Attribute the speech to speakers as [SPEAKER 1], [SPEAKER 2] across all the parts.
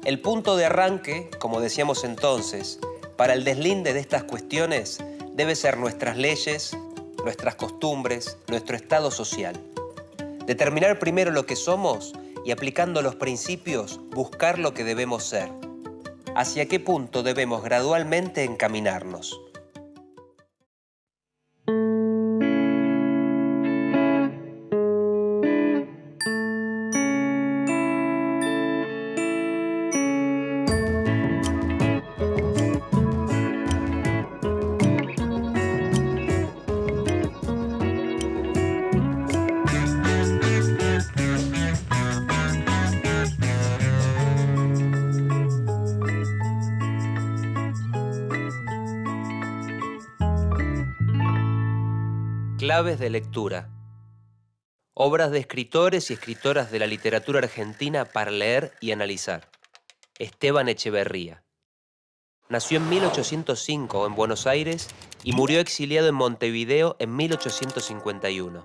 [SPEAKER 1] El punto de arranque, como decíamos entonces, para el deslinde de estas cuestiones debe ser nuestras leyes, nuestras costumbres, nuestro estado social. Determinar primero lo que somos y aplicando los principios buscar lo que debemos ser. ¿Hacia qué punto debemos gradualmente encaminarnos? Claves de lectura. Obras de escritores y escritoras de la literatura argentina para leer y analizar. Esteban Echeverría. Nació en 1805 en Buenos Aires y murió exiliado en Montevideo en 1851.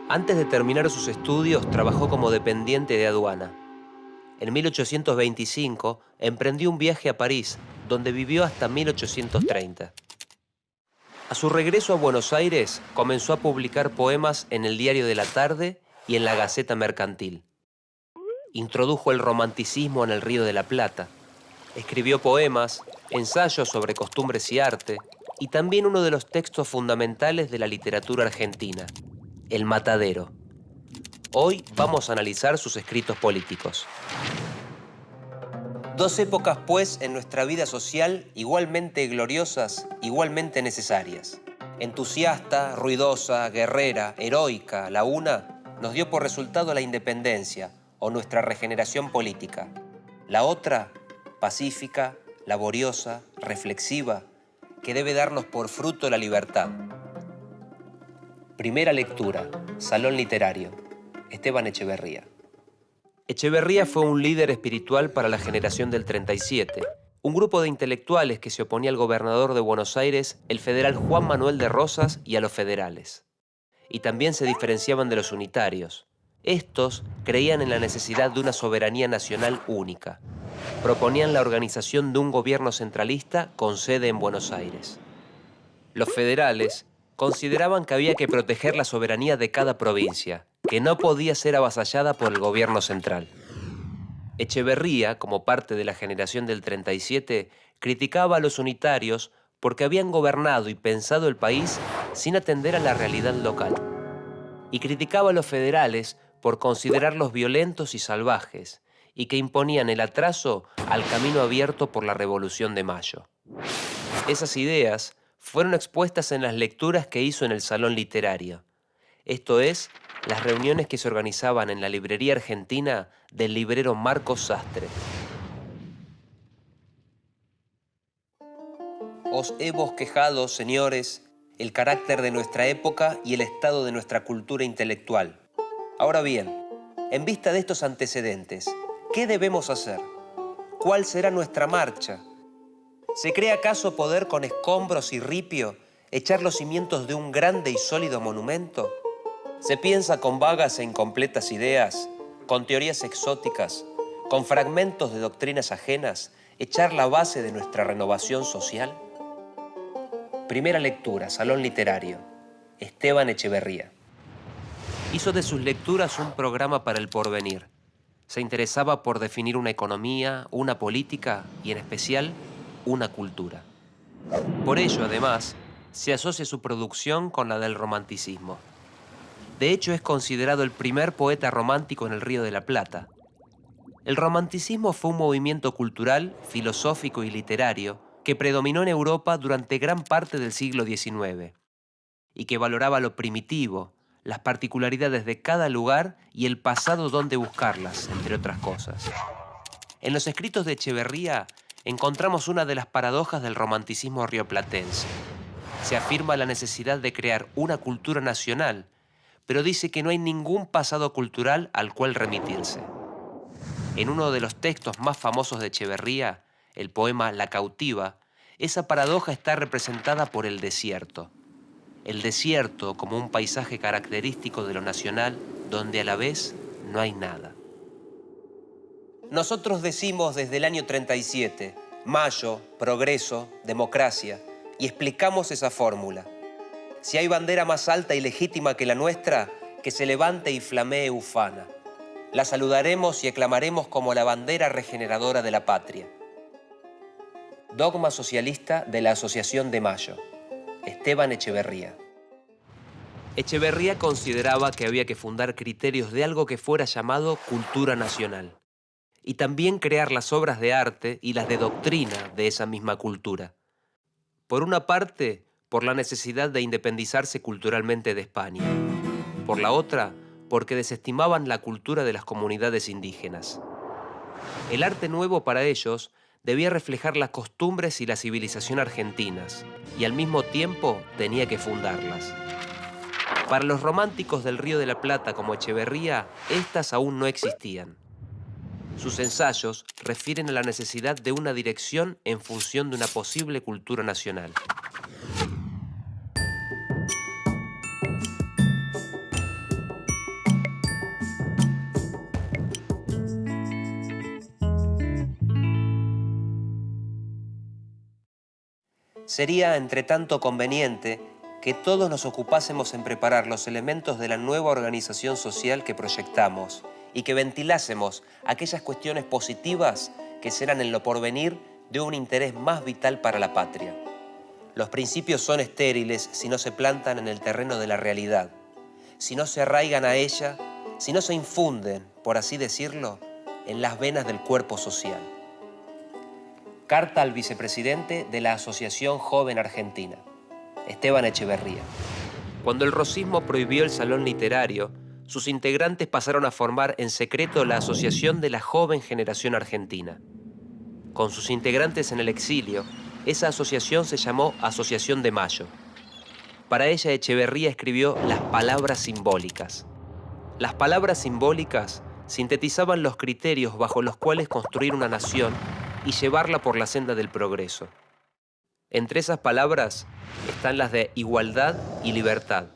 [SPEAKER 1] Antes de terminar sus estudios, trabajó como dependiente de aduana. En 1825 emprendió un viaje a París, donde vivió hasta 1830. A su regreso a Buenos Aires, comenzó a publicar poemas en el Diario de la Tarde y en la Gaceta Mercantil. Introdujo el romanticismo en el Río de la Plata. Escribió poemas, ensayos sobre costumbres y arte, y también uno de los textos fundamentales de la literatura argentina, El Matadero. Hoy vamos a analizar sus escritos políticos. Dos épocas, pues, en nuestra vida social igualmente gloriosas, igualmente necesarias. Entusiasta, ruidosa, guerrera, heroica, la una nos dio por resultado la independencia o nuestra regeneración política. La otra, pacífica, laboriosa, reflexiva, que debe darnos por fruto la libertad. Primera lectura, Salón Literario, Esteban Echeverría. Echeverría fue un líder espiritual para la generación del 37, un grupo de intelectuales que se oponía al gobernador de Buenos Aires, el federal Juan Manuel de Rosas, y a los federales. Y también se diferenciaban de los unitarios. Estos creían en la necesidad de una soberanía nacional única. Proponían la organización de un gobierno centralista con sede en Buenos Aires. Los federales consideraban que había que proteger la soberanía de cada provincia, que no podía ser avasallada por el gobierno central. Echeverría, como parte de la generación del 37, criticaba a los unitarios porque habían gobernado y pensado el país sin atender a la realidad local. Y criticaba a los federales por considerarlos violentos y salvajes, y que imponían el atraso al camino abierto por la Revolución de Mayo. Esas ideas fueron expuestas en las lecturas que hizo en el Salón Literario, esto es, las reuniones que se organizaban en la librería argentina del librero Marcos Sastre. Os he bosquejado, señores, el carácter de nuestra época y el estado de nuestra cultura intelectual. Ahora bien, en vista de estos antecedentes, ¿qué debemos hacer? ¿Cuál será nuestra marcha? ¿Se cree acaso poder con escombros y ripio echar los cimientos de un grande y sólido monumento? ¿Se piensa con vagas e incompletas ideas, con teorías exóticas, con fragmentos de doctrinas ajenas, echar la base de nuestra renovación social? Primera lectura, Salón Literario, Esteban Echeverría. Hizo de sus lecturas un programa para el porvenir. Se interesaba por definir una economía, una política y, en especial, una cultura. Por ello, además, se asocia su producción con la del romanticismo. De hecho, es considerado el primer poeta romántico en el Río de la Plata. El romanticismo fue un movimiento cultural, filosófico y literario que predominó en Europa durante gran parte del siglo XIX y que valoraba lo primitivo, las particularidades de cada lugar y el pasado donde buscarlas, entre otras cosas. En los escritos de Echeverría encontramos una de las paradojas del romanticismo rioplatense. Se afirma la necesidad de crear una cultura nacional, pero dice que no hay ningún pasado cultural al cual remitirse. En uno de los textos más famosos de Echeverría, el poema La cautiva, esa paradoja está representada por el desierto. El desierto como un paisaje característico de lo nacional, donde a la vez no hay nada. Nosotros decimos desde el año 37, Mayo, progreso, democracia, y explicamos esa fórmula. Si hay bandera más alta y legítima que la nuestra, que se levante y flamee ufana. La saludaremos y aclamaremos como la bandera regeneradora de la patria. Dogma socialista de la Asociación de Mayo. Esteban Echeverría. Echeverría consideraba que había que fundar criterios de algo que fuera llamado cultura nacional, y también crear las obras de arte y las de doctrina de esa misma cultura. Por una parte, por la necesidad de independizarse culturalmente de España. Por la otra, porque desestimaban la cultura de las comunidades indígenas. El arte nuevo para ellos debía reflejar las costumbres y la civilización argentinas, y al mismo tiempo tenía que fundarlas. Para los románticos del Río de la Plata como Echeverría, estas aún no existían. Sus ensayos refieren a la necesidad de una dirección en función de una posible cultura nacional. Sería, entre tanto, conveniente que todos nos ocupásemos en preparar los elementos de la nueva organización social que proyectamos y que ventilásemos aquellas cuestiones positivas que serán en lo porvenir de un interés más vital para la patria. Los principios son estériles si no se plantan en el terreno de la realidad, si no se arraigan a ella, si no se infunden, por así decirlo, en las venas del cuerpo social. Carta al vicepresidente de la Asociación Joven Argentina, Esteban Echeverría. Cuando el rosismo prohibió el salón literario, sus integrantes pasaron a formar en secreto la Asociación de la Joven Generación Argentina. Con sus integrantes en el exilio, esa asociación se llamó Asociación de Mayo. Para ella, Echeverría escribió las palabras simbólicas. Las palabras simbólicas sintetizaban los criterios bajo los cuales construir una nación y llevarla por la senda del progreso. Entre esas palabras están las de igualdad y libertad.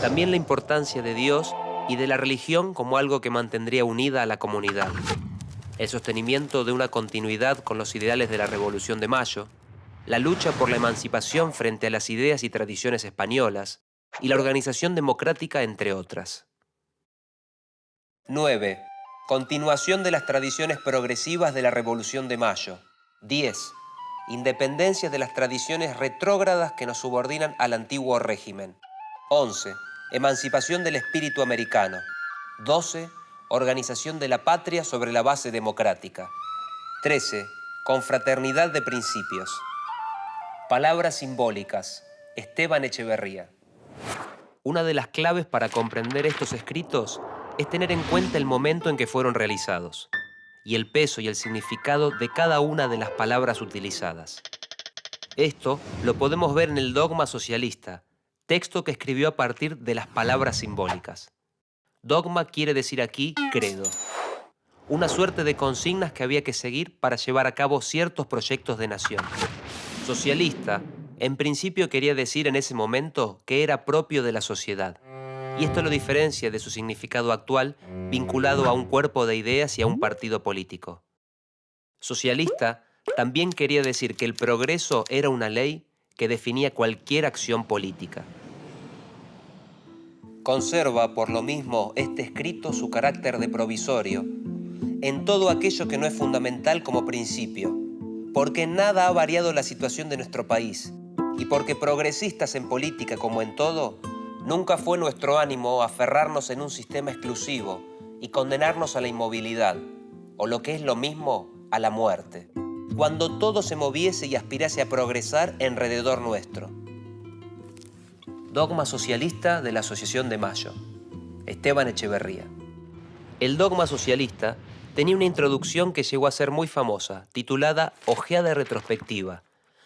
[SPEAKER 1] También la importancia de Dios y de la religión como algo que mantendría unida a la comunidad. El sostenimiento de una continuidad con los ideales de la Revolución de Mayo, la lucha por la emancipación frente a las ideas y tradiciones españolas y la organización democrática, entre otras. 9. Continuación de las tradiciones progresivas de la Revolución de Mayo. 10. Independencia de las tradiciones retrógradas que nos subordinan al antiguo régimen. 11. Emancipación del espíritu americano. 12. Organización de la patria sobre la base democrática. 13. Confraternidad de principios. Palabras simbólicas. Esteban Echeverría. Una de las claves para comprender estos escritos es tener en cuenta el momento en que fueron realizados y el peso y el significado de cada una de las palabras utilizadas. Esto lo podemos ver en el Dogma Socialista, texto que escribió a partir de las palabras simbólicas. Dogma quiere decir aquí credo, una suerte de consignas que había que seguir para llevar a cabo ciertos proyectos de nación. Socialista, en principio quería decir en ese momento que era propio de la sociedad, y esto lo diferencia de su significado actual vinculado a un cuerpo de ideas y a un partido político. Socialista también quería decir que el progreso era una ley que definía cualquier acción política. Conserva, por lo mismo, este escrito su carácter de provisorio en todo aquello que no es fundamental como principio, porque en nada ha variado la situación de nuestro país y porque progresistas en política como en todo, nunca fue nuestro ánimo aferrarnos en un sistema exclusivo y condenarnos a la inmovilidad, o lo que es lo mismo, a la muerte, cuando todo se moviese y aspirase a progresar alrededor nuestro. Dogma socialista de la Asociación de Mayo. Esteban Echeverría. El dogma socialista tenía una introducción que llegó a ser muy famosa, titulada Ojeada retrospectiva,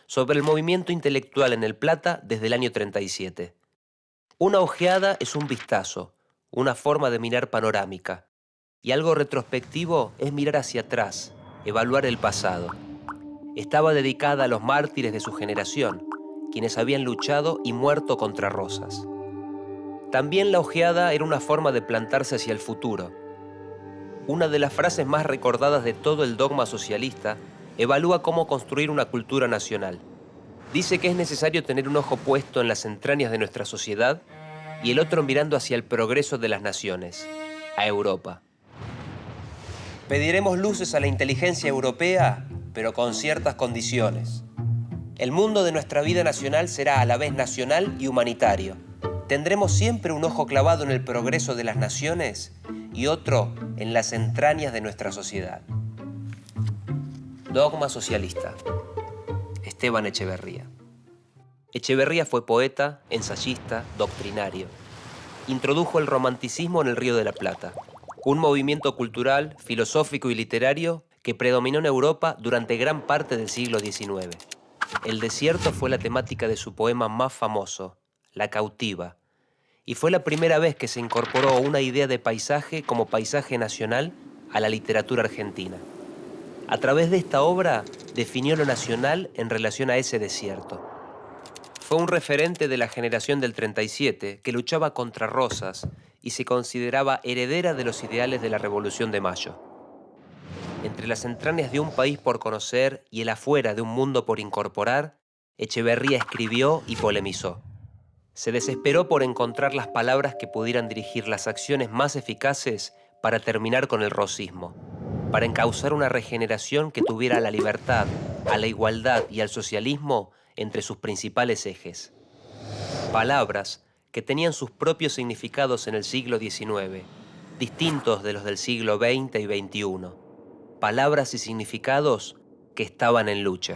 [SPEAKER 1] sobre el movimiento intelectual en el Plata desde el año 37. Una ojeada es un vistazo, una forma de mirar panorámica, y algo retrospectivo es mirar hacia atrás, evaluar el pasado. Estaba dedicada a los mártires de su generación, quienes habían luchado y muerto contra Rosas. También la ojeada era una forma de plantarse hacia el futuro. una de las frases más recordadas de todo el dogma socialista, evalúa cómo construir una cultura nacional. Dice que es necesario tener un ojo puesto en las entrañas de nuestra sociedad y el otro mirando hacia el progreso de las naciones, a Europa. Pediremos luces a la inteligencia europea, pero con ciertas condiciones. El mundo de nuestra vida nacional será a la vez nacional y humanitario. Tendremos siempre un ojo clavado en el progreso de las naciones y otro en las entrañas de nuestra sociedad. Dogma socialista. Esteban Echeverría. Echeverría fue poeta, ensayista, doctrinario. Introdujo el romanticismo en el Río de la Plata, un movimiento cultural, filosófico y literario que predominó en Europa durante gran parte del siglo XIX. El desierto fue la temática de su poema más famoso, La cautiva, y fue la primera vez que se incorporó una idea de paisaje como paisaje nacional a la literatura argentina. A través de esta obra definió lo nacional en relación a ese desierto. Fue un referente de la generación del 37 que luchaba contra Rosas y se consideraba heredera de los ideales de la Revolución de Mayo. Entre las entrañas de un país por conocer y el afuera de un mundo por incorporar, Echeverría escribió y polemizó. Se desesperó por encontrar las palabras que pudieran dirigir las acciones más eficaces para terminar con el rosismo, para encauzar una regeneración que tuviera a la libertad, a la igualdad y al socialismo entre sus principales ejes. Palabras que tenían sus propios significados en el siglo XIX, distintos de los del siglo XX y XXI. Palabras y significados que estaban en lucha.